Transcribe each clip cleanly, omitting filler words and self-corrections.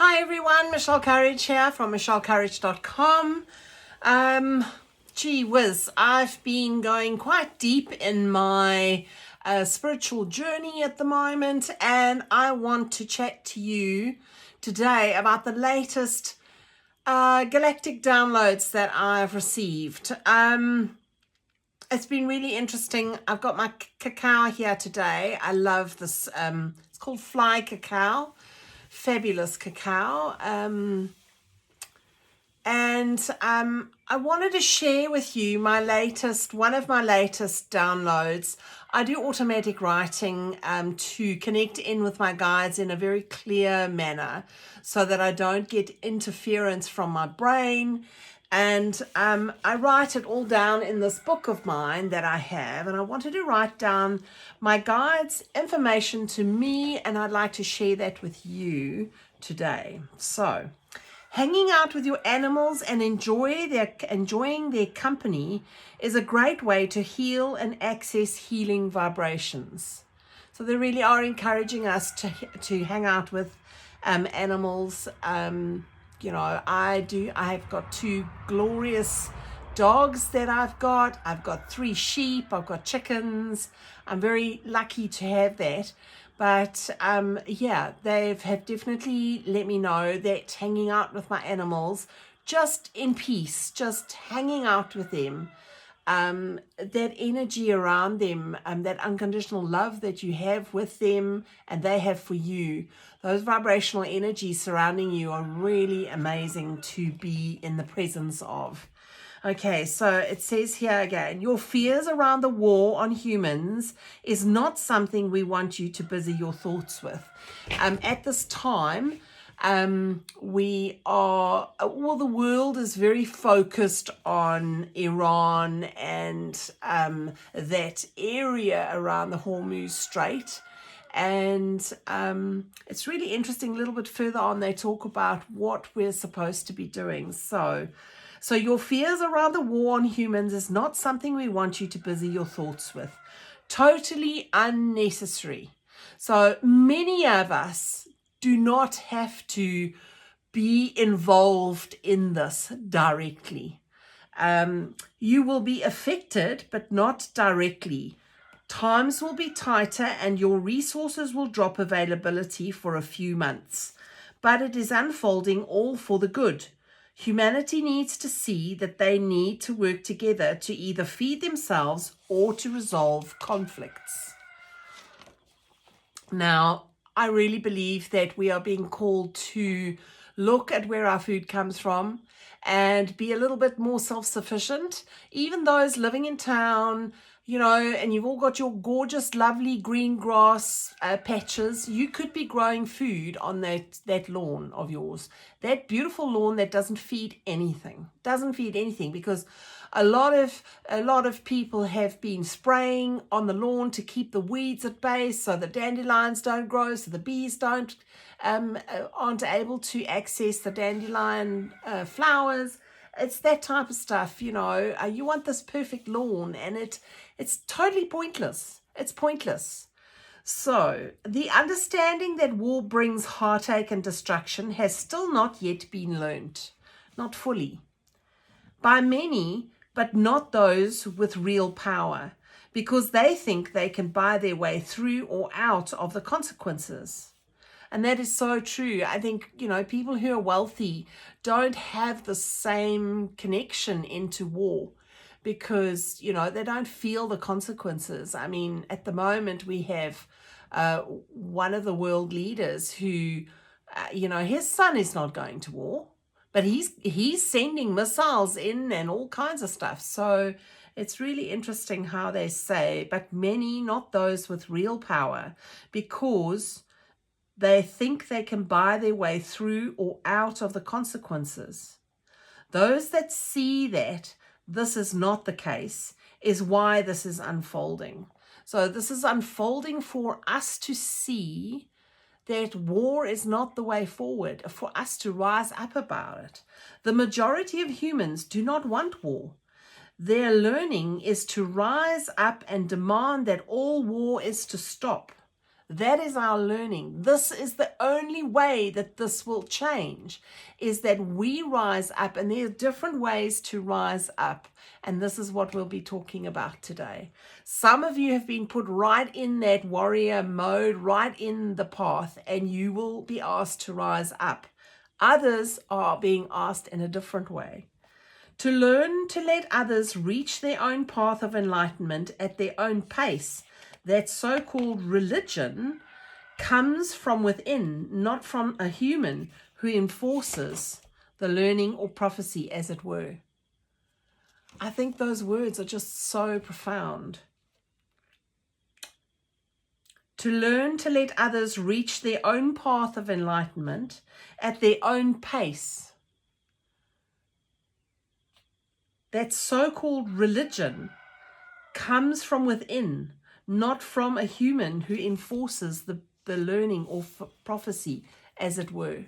Hi everyone, Michelle Courage here from michellecourage.com. Gee whiz, I've been going quite deep in my spiritual journey at the moment, and I want to chat to you today about the latest Galactic downloads that I've received. It's been really interesting. I've got my cacao here today. I love this. It's called Fly Cacao. Fabulous cacao. I wanted to share with you one of my latest downloads. I do automatic writing to connect in with my guides in a very clear manner so that I don't get interference from my brain. And I write it all down in this book of mine that I have, and I wanted to write down my guides' information to me, and I'd like to share that with you today. So, hanging out with your animals and enjoying their company is a great way to heal and access healing vibrations. So they really are encouraging us to hang out with animals. I've got 2 glorious dogs that I've got 3 sheep, I've got chickens. I'm very lucky to have that. But they have definitely let me know that hanging out with my animals, just in peace, just hanging out with them, that energy around them, that unconditional love that you have with them and they have for you, those vibrational energies surrounding you are really amazing to be in the presence of. Okay, so it says here again, your fears around the war on humans is not something we want you to busy your thoughts with. At this time, the world is very focused on Iran and that area around the Hormuz Strait. And it's really interesting. A little bit further on, they talk about what we're supposed to be doing. So your fears around the war on humans is not something we want you to busy your thoughts with. Totally unnecessary. So many of us do not have to be involved in this directly. You will be affected, but not directly. Times will be tighter and your resources will drop availability for a few months. But it is unfolding all for the good. Humanity needs to see that they need to work together to either feed themselves or to resolve conflicts. Now, I really believe that we are being called to look at where our food comes from and be a little bit more self-sufficient. Even those living in town, and you've all got your gorgeous, lovely green grass patches, you could be growing food on that lawn of yours. That beautiful lawn that doesn't feed anything. Because a lot of people have been spraying on the lawn to keep the weeds at bay so the dandelions don't grow, so the bees aren't able to access the dandelion flowers. It's that type of stuff, you want this perfect lawn, and it's totally pointless. It's pointless. So the understanding that war brings heartache and destruction has still not yet been learnt, not fully, by many, but not those with real power, because they think they can buy their way through or out of the consequences. And that is so true. I think, people who are wealthy don't have the same connection into war because, they don't feel the consequences. I mean, at the moment we have one of the world leaders who, his son is not going to war, but he's sending missiles in and all kinds of stuff. So it's really interesting how they say, but many, not those with real power, because they think they can buy their way through or out of the consequences. Those that see that this is not the case is why this is unfolding. So this is unfolding for us to see that war is not the way forward, for us to rise up about it. The majority of humans do not want war. Their learning is to rise up and demand that all war is to stop. That is our learning. This is the only way that this will change, is that we rise up, and there are different ways to rise up. And this is what we'll be talking about today. Some of you have been put right in that warrior mode, right in the path, and you will be asked to rise up. Others are being asked in a different way. To learn to let others reach their own path of enlightenment at their own pace. That so-called religion comes from within, not from a human who enforces the learning or prophecy, as it were. I think those words are just so profound. To learn to let others reach their own path of enlightenment at their own pace. That so-called religion comes from within, not from a human who enforces the learning or prophecy, as it were.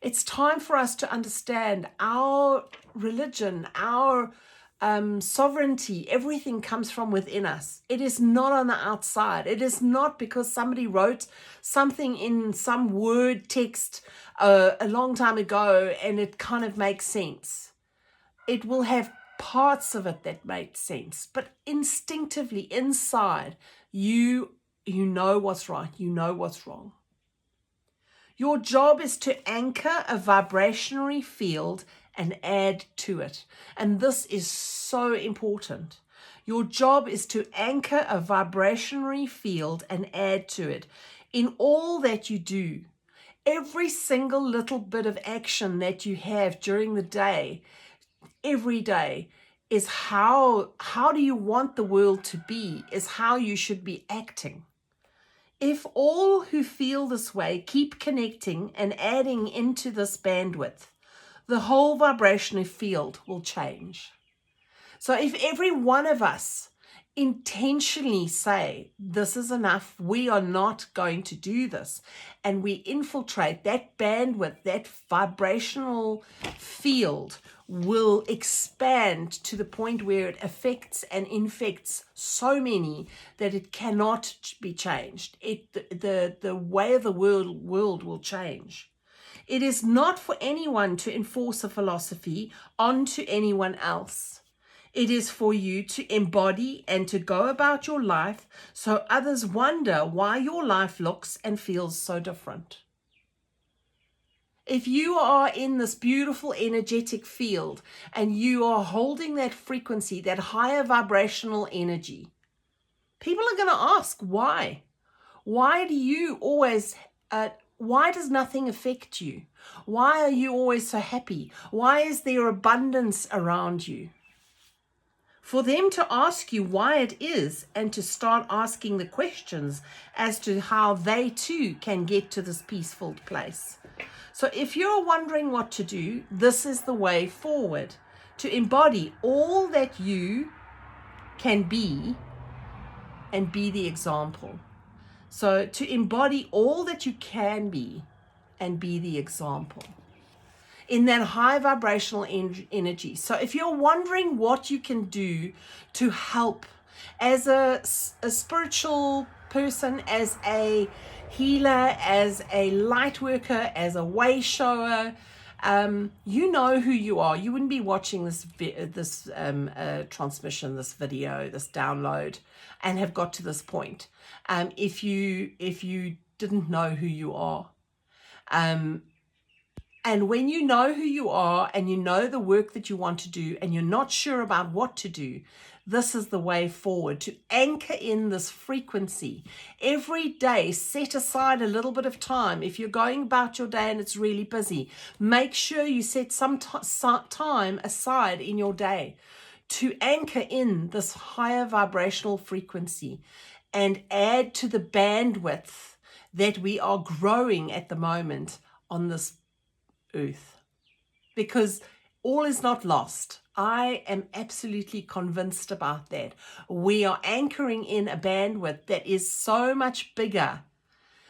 It's time for us to understand our religion, our sovereignty, everything comes from within us. It is not on the outside. It is not because somebody wrote something in some word text a long time ago and it kind of makes sense. It will have parts of it that make sense, but instinctively inside, you know what's right, you know what's wrong. Your job is to anchor a vibrationary field and add to it. And this is so important. Your job is to anchor a vibrationary field and add to it. In all that you do, every single little bit of action that you have during the day, every day, is how do you want the world to be, is how you should be acting. If all who feel this way keep connecting and adding into this bandwidth, the whole vibrational field will change. So if every one of us intentionally say, this is enough, we are not going to do this, and we infiltrate that bandwidth, that vibrational field will expand to the point where it affects and infects so many that it cannot be changed. The way of the world will change. It is not for anyone to enforce a philosophy onto anyone else. It is for you to embody and to go about your life so others wonder why your life looks and feels so different. If you are in this beautiful energetic field and you are holding that frequency, that higher vibrational energy, people are going to ask why. Why do you always, why does nothing affect you? Why are you always so happy? Why is there abundance around you? For them to ask you why it is and to start asking the questions as to how they too can get to this peaceful place. So if you're wondering what to do, this is the way forward. To embody all that you can be and be the example. So to embody all that you can be and be the example in that high vibrational energy. So if you're wondering what you can do to help as a spiritual person, as a healer, as a light worker, as a way shower, you know who you are. You wouldn't be watching this transmission, this video, this download, and have got to this point if you didn't know who you are. And when you know who you are and you know the work that you want to do and you're not sure about what to do, this is the way forward, to anchor in this frequency. Every day, set aside a little bit of time. If you're going about your day and it's really busy, make sure you set some time aside in your day to anchor in this higher vibrational frequency and add to the bandwidth that we are growing at the moment on this earth, because all is not lost. I am absolutely convinced about that. We are anchoring in a bandwidth that is so much bigger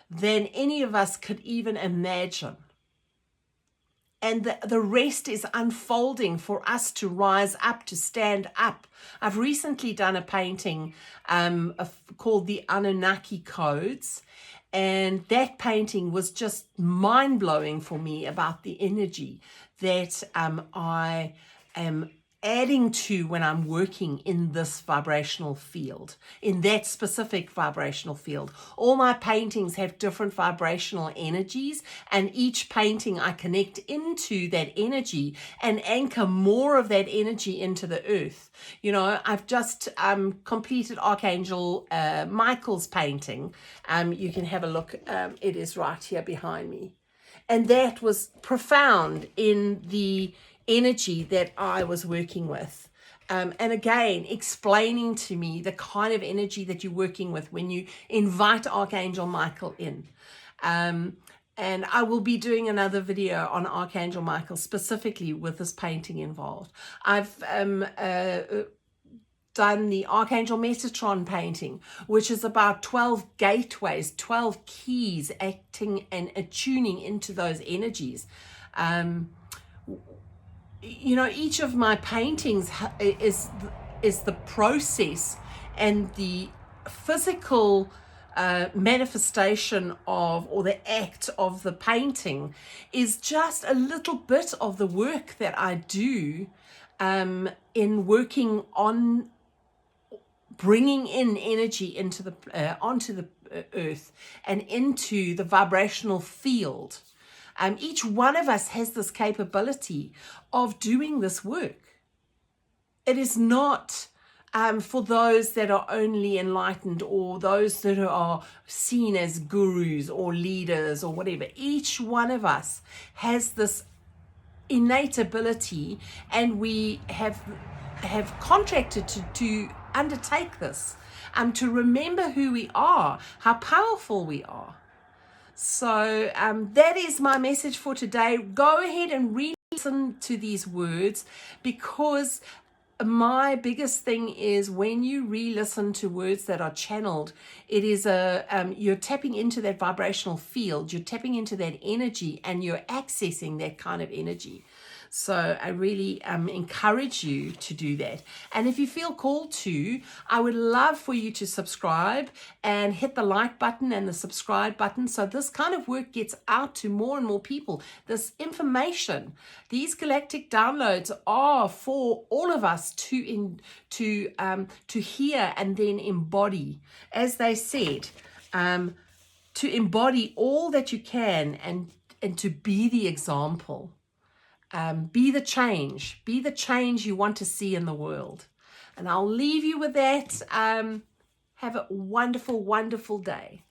than any of us could even imagine. and the rest is unfolding for us to rise up, to stand up. I've recently done a painting called the Anunnaki Codes, and that painting was just mind-blowing for me about the energy that I am adding to when I'm working in this vibrational field, in that specific vibrational field. All my paintings have different vibrational energies, and each painting I connect into that energy and anchor more of that energy into the earth. You know, I've just completed Archangel Michael's painting. You can have a look. It is right here behind me. And that was profound in the energy that I was working with. And again, explaining to me the kind of energy that you're working with when you invite Archangel Michael in. And I will be doing another video on Archangel Michael specifically with this painting involved. I've done the Archangel Metatron painting, which is about 12 gateways, 12 keys acting and attuning into those energies. You know, each of my paintings is the process and the physical manifestation of, or the act of the painting is just a little bit of the work that I do in working on bringing in energy into the onto the earth and into the vibrational field. Each one of us has this capability of doing this work. It is not for those that are only enlightened or those that are seen as gurus or leaders or whatever. Each one of us has this innate ability, and we have contracted to undertake this, to remember who we are, how powerful we are. So that is my message for today. Go ahead and re-listen to these words, because my biggest thing is when you re-listen to words that are channeled, it is you're tapping into that vibrational field, you're tapping into that energy, and you're accessing that kind of energy. So I really encourage you to do that. And if you feel called to, I would love for you to subscribe and hit the like button and the subscribe button, so this kind of work gets out to more and more people. This information, these galactic downloads are for all of us to hear and then embody. As they said, to embody all that you can, and to be the example. Be the change you want to see in the world. And I'll leave you with that. Have a wonderful, wonderful day.